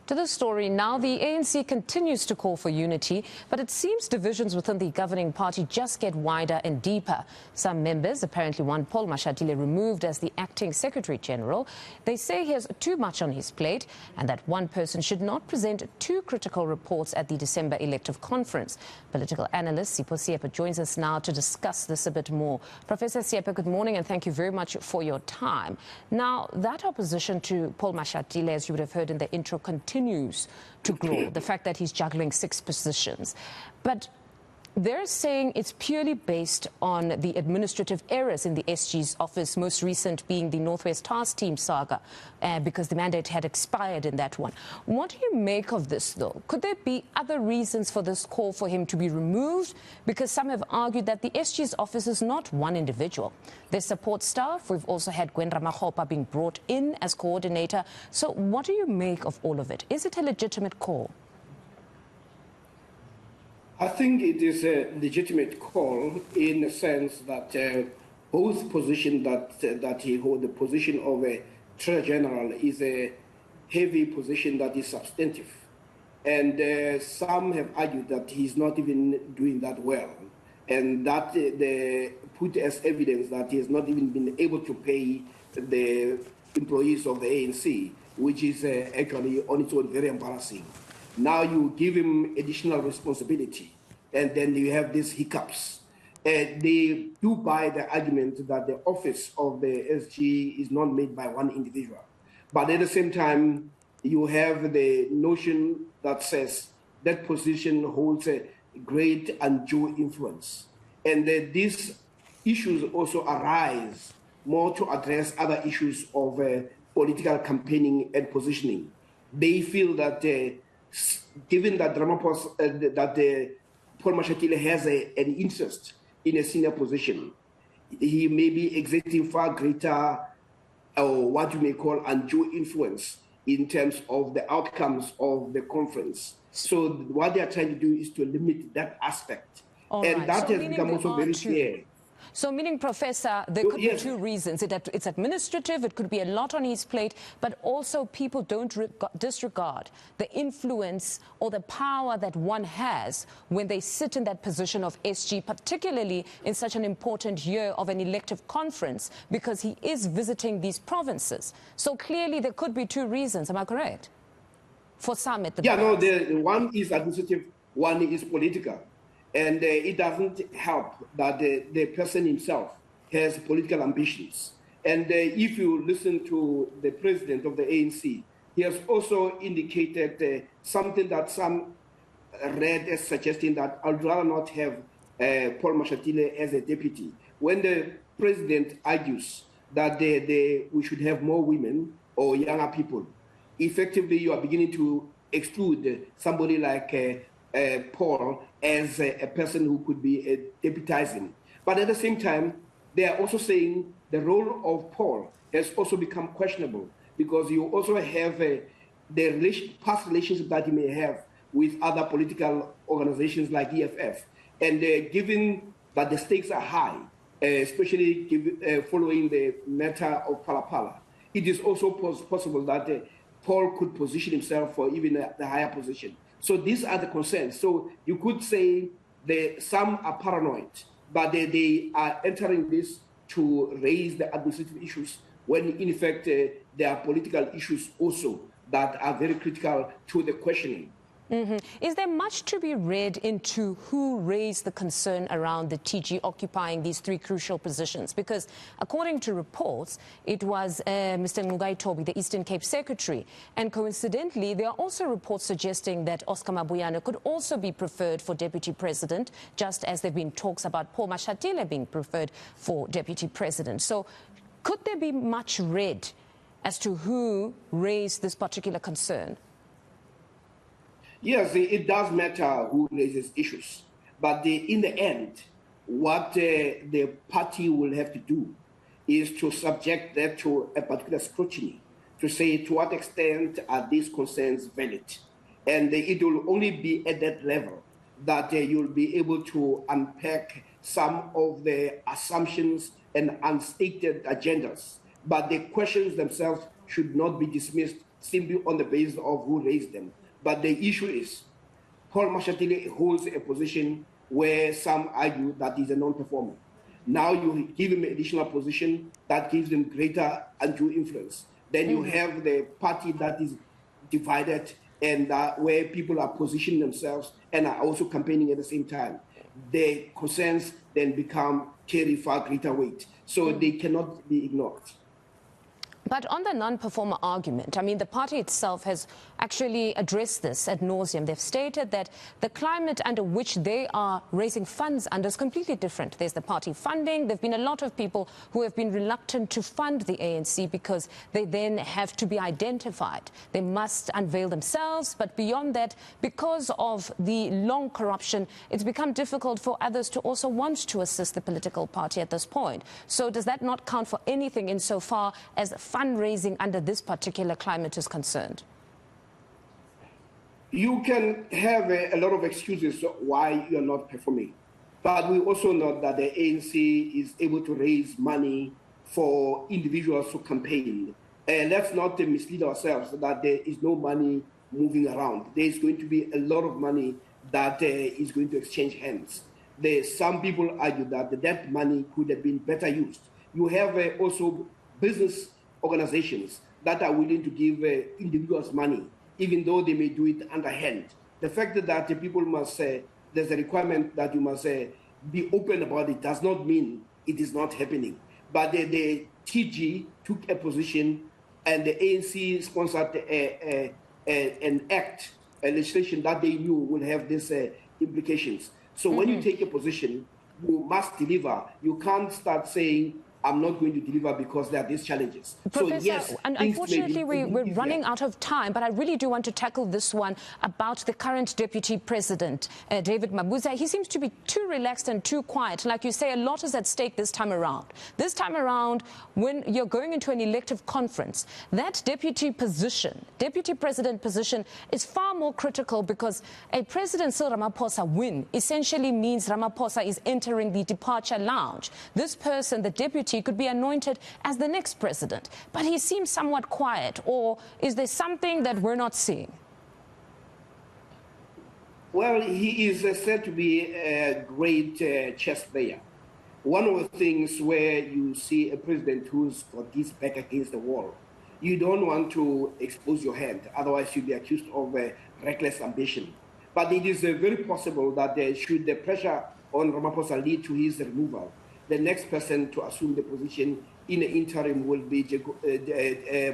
To the story now, the ANC continues to call for unity, but it seems divisions within the governing party just get wider and deeper. Some members apparently want Paul Mashatile removed as the acting Secretary General. They say he has too much on his plate and that one person should not present two critical reports at the December elective conference. Political analyst Sipho Seepe joins us now to discuss this a bit more. Professor Seepe, good morning and thank you very much for your time. Now, that opposition to Paul Mashatile, as you would have heard in the intro, continues to grow, the fact that he's juggling 6 positions. But they're saying it's purely based on the administrative errors in the SG's office, most recent being the Northwest Task Team saga, because the mandate had expired in that one. What do you make of this, though? Could there be other reasons for this call for him to be removed? Because some have argued that the SG's office is not one individual. There's support staff. We've also had Gwen Ramagopa being brought in as coordinator. So what do you make of all of it? Is it a legitimate call? I think it is a legitimate call in the sense that both positions that he holds, the position of a Treasurer General is a heavy position that is substantive. And some have argued that he's not even doing that well. And that they put as evidence that he has not even been able to pay the employees of the ANC, which is actually on its own very embarrassing. Now you give him additional responsibility, and then you have these hiccups. They do buy the argument that the office of the SG is not made by one individual. But at the same time, you have the notion that says that position holds a great undue influence. And these issues also arise more to address other issues of political campaigning and positioning. They feel that given that Paul Mashatile has an interest in a senior position, he may be exerting far greater, or what you may call undue influence in terms of the outcomes of the conference. So what they are trying to do is to limit that aspect. And that has become also very clear. So meaning, Professor, there could be two reasons. It's administrative, it could be a lot on his plate, but also people don't disregard the influence or the power that one has when they sit in that position of SG, particularly in such an important year of an elective conference, because he is visiting these provinces. So clearly there could be two reasons, am I correct? For some at the one is administrative, one is political. And it doesn't help that the person himself has political ambitions. And if you listen to the president of the ANC, he has also indicated something that some read as suggesting that I'd rather not have Paul Mashatile as a deputy. When the president argues that we should have more women or younger people, effectively you are beginning to exclude somebody like Paul as a person who could be deputizing. But at the same time, they are also saying the role of Paul has also become questionable because you also have the past relationship that he may have with other political organizations like EFF. And given that the stakes are high, especially following the matter of Palapala, it is also possible that Paul could position himself for even the higher position. So these are the concerns. So you could say some are paranoid, but they are entering this to raise the administrative issues when in effect there are political issues also that are very critical to the questioning. Is there much to be read into who raised the concern around the TG occupying these 3 crucial positions? Because according to reports, it was Mr. Ngugai Tobi, the Eastern Cape Secretary. And coincidentally, there are also reports suggesting that Oscar Mabuyane could also be preferred for Deputy President, just as there have been talks about Paul Mashatile being preferred for Deputy President. So could there be much read as to who raised this particular concern? Yes, it does matter who raises issues. But in the end, what the party will have to do is to subject that to a particular scrutiny, to say to what extent are these concerns valid. And it will only be at that level that you'll be able to unpack some of the assumptions and unstated agendas. But the questions themselves should not be dismissed simply on the basis of who raised them. But the issue is, Paul Mashatile holds a position where some argue that he's a non-performer. Now you give him an additional position that gives him greater undue influence. Then you have the party that is divided and where people are positioning themselves and are also campaigning at the same time. Their concerns then carry far greater weight. So they cannot be ignored. But on the non-performer argument, I mean, the party itself has actually addressed this ad nauseum. They've stated that the climate under which they are raising funds under is completely different. There's the party funding. There have been a lot of people who have been reluctant to fund the ANC because they then have to be identified. They must unveil themselves. But beyond that, because of the long corruption, it's become difficult for others to also want to assist the political party at this point. So does that not count for anything insofar as fundraising under this particular climate is concerned? You can have a lot of excuses why you're not performing. But we also know that the ANC is able to raise money for individuals to campaign. Let's not mislead ourselves that there is no money moving around. There is going to be a lot of money that is going to exchange hands. Some people argue that that money could have been better used. You have also business organizations that are willing to give individuals money, even though they may do it underhand. The fact that people must there's a requirement that you must be open about it does not mean it is not happening. But the TG took a position and the ANC sponsored an act, a legislation that they knew would have these implications. So when you take a position, you must deliver. You can't start saying, I'm not going to deliver because there are these challenges. Professor, so yes, and unfortunately we're running out of time, but I really do want to tackle this one about the current Deputy President, David Mabuza. He seems to be too relaxed and too quiet. Like you say, a lot is at stake this time around. This time around, when you're going into an elective conference, that deputy president position is far more critical because a President Cyril Ramaphosa win essentially means Ramaphosa is entering the departure lounge. This person, the deputy, could be anointed as the next president, but he seems somewhat quiet. Or is there something that we're not seeing? Well, he is said to be a great chess player. One of the things where you see a president who's got his back against the wall, you don't want to expose your hand, otherwise you'll be accused of reckless ambition. But it is very possible that should the pressure on Ramaphosa lead to his removal, the next person to assume the position in the interim will be Didi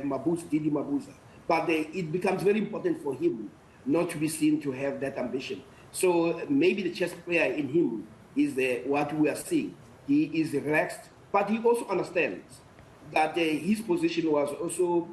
Mabuza. But it becomes very important for him not to be seen to have that ambition. So maybe the chess player in him is what we are seeing. He is relaxed, but he also understands that his position was also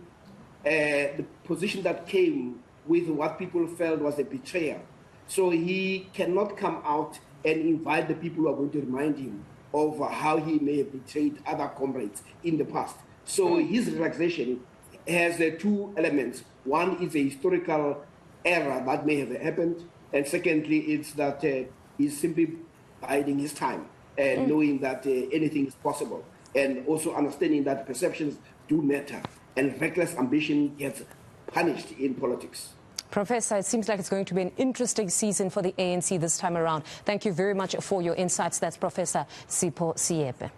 the position that came with what people felt was a betrayal. So he cannot come out and invite the people who are going to remind him of how he may have betrayed other comrades in the past. So his relaxation has two elements. One is a historical error that may have happened, and secondly, it's that he's simply biding his time and knowing that anything is possible, and also understanding that perceptions do matter, and reckless ambition gets punished in politics. Professor, it seems like it's going to be an interesting season for the ANC this time around. Thank you very much for your insights. That's Professor Sipho Seepe.